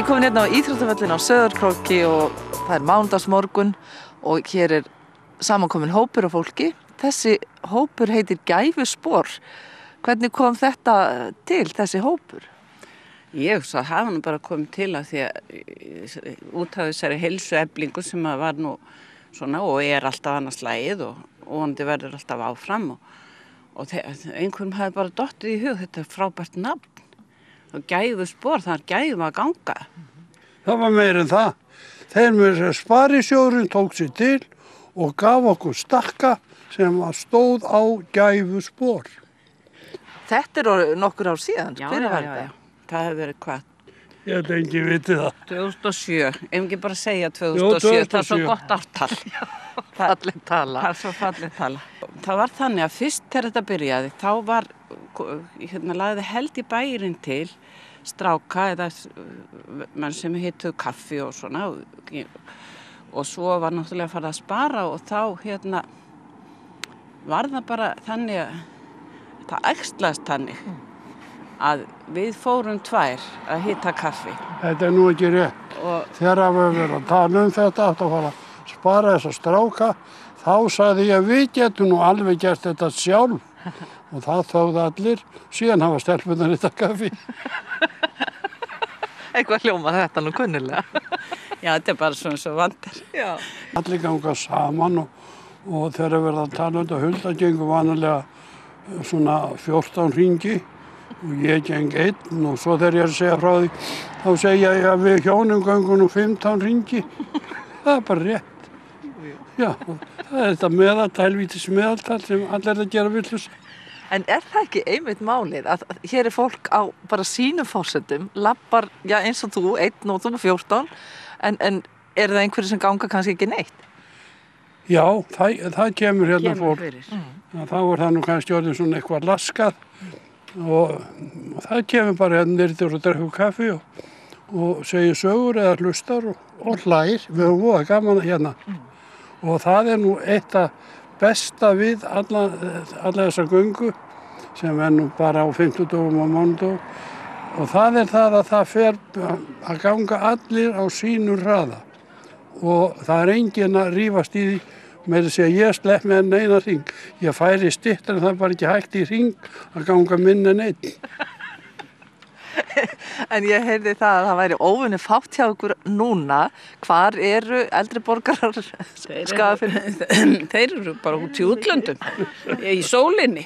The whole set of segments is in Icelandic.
Ég komin hérna á íþróttavöllin á Sauðárkróki og það mánudagsmorgun og hér samankominn hópur af fólki. Þessi hópur heitir Gæfuspor. Hvernig kom þetta til, þessi hópur? Ég hugsa að hafa nú bara komið til að því að út af þessari heilsueflingu sem var nú svona og alltaf annars slagið og vonandi verður alltaf áfram og einhverjum hafi bara dottið í hug, þetta frábært nafn. Og Gæfuspor, það gæfum að ganga. Það var meira en það. Þeir með sparisjóðurinn tók sér til og gaf okkur stakka sem stóð á Gæfuspor. Þetta nokkur ár síðan, hvenær var þetta? Það hefur verið hvað? Ég held enginn viti það. 2007, ekki bara segja 2007, það er svo gott ártal. Falleg tala. Það er svo falleg tala. Það var þannig að fyrst þegar þetta byrjaði, þá var, lagði held í bærin til stráka eða menn sem hituðu kaffi og svona og svo var náttúrulega farið að spara og þá var það bara þannig að það æxlaðist þannig að við fórum tvær að hita kaffi. Þetta nú ekki rétt. Þegar við verðum að tala þetta átt að fara að spara þessa stráka, þá sagði ég að við getum nú alveg gert þetta sjálf og það þáðu allir, síðan hafa stelpunar hita kaffi. Eitthvað hljóma þetta nú kunnilega. Já, þetta bara svona svo vandir. Já. Allir ganga saman og þegar við verðum að tala þetta Hulda gengur vanalega svona 14 hringi og ég geng einn og svo þegar ég að segja frá því, þá segja ég að við hjónum göngum nú 15 hringi. Það bara rétt. Já, það þetta meðaltal, helvítis meðaltal sem allir að gera vitlaus. En það ekki einmitt málið að hér fólk á bara sínum forsendum, lappar, já eins og þú, 1 og þú 14, en það einhverju sem ganga kannski ekki neitt? Já, það kemur hérna fólk. Já, þá það nú kannski orðið svona eitthvað laskað og það kemur bara hérna nýrður og drekkur kaffi og segir sögur eða hlustar og hlær. Við höfum voða gaman hérna. Og það nú eitt af besta við alla þessa göngu sem nú bara á 50 og mánudögum og það það að það fer að ganga allir á sínu hraða og það enginn að rífast í því með að segja ég slepp með neina hring. Ég færi styttar en það bara ekki hægt í hring að ganga minna en einn. En ég heyrði það að það væri óvenju fátt hjá ykkur núna. Hvar eldri borgarar Skagafirði? Þeir bara út í útlöndum, í sólinni.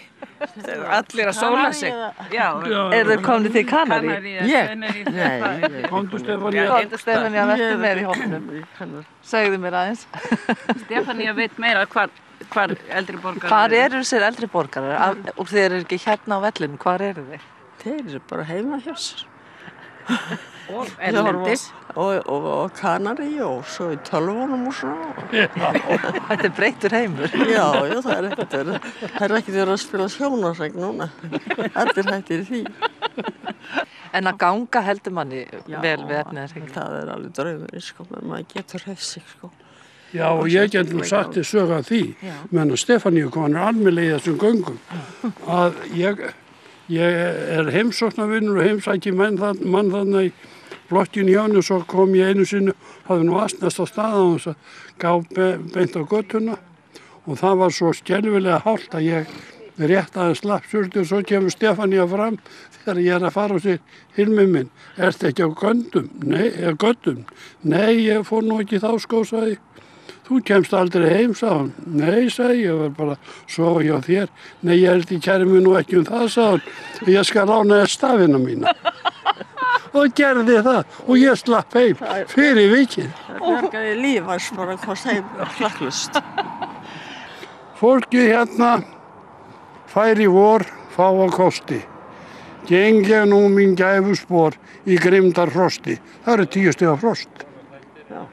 Allir að sóla sig. Já. Þeir komnir til Kanarí? Ég? Nei. Komdu Stefanía. Komdu Stefanía, vertu með í hópnum. Segðu mér aðeins. Stefanía veit meira hvar eldri borgarar Hvar þessir eldri borgarar? Og þeir ekki hérna á vellinu, hvar þeir? Þeir bara heima hjá sér. Og erlendis. Og Kanarí og svo í tölvunum og svona. Þetta breyttur heimur. Já, það ekkert verið að spila sjónvarsleik núna. Allir hættir í því. En að ganga heldur manni vel við efnið. Það alveg draumur, sko, menn maður getur hreyft sig, sko. Já, og ég get nú sagt þér sög af því, menn að Stefaníu komin almennilega í þessum göngum, að ég heimsóknarvinnur og heimsæki mann þarna í blokkinu hjá henni og svo kom ég einu sinni, hafði nú asnast á stað og þess að gaf beint á göttuna og það var svo skelfilega hált að ég rétt aðeins slapp surti og svo kemur Stefanía fram þegar ég að fara og segir, Hilmi minn, ertu ekki á göttum? Nei, ég fór nú ekki þá sko, sagði ég. Þú kemst aldrei heim, sagði hann. Nei, sagði ég, var bara að sofa hjá þér. Nei, ég ekki kæri mig nú ekki það, sagði hann. Ég skal lána þér stafina mína. Og gerði það og ég slapp heim fyrir vikið. Það bjargaði lífans bara hvað þeim klakklust. Fólkið hérna fær í vor, fá á kosti. Geng ég nú mín Gæfuspor í grimdar frosti. Það 10 stiga frost. Já.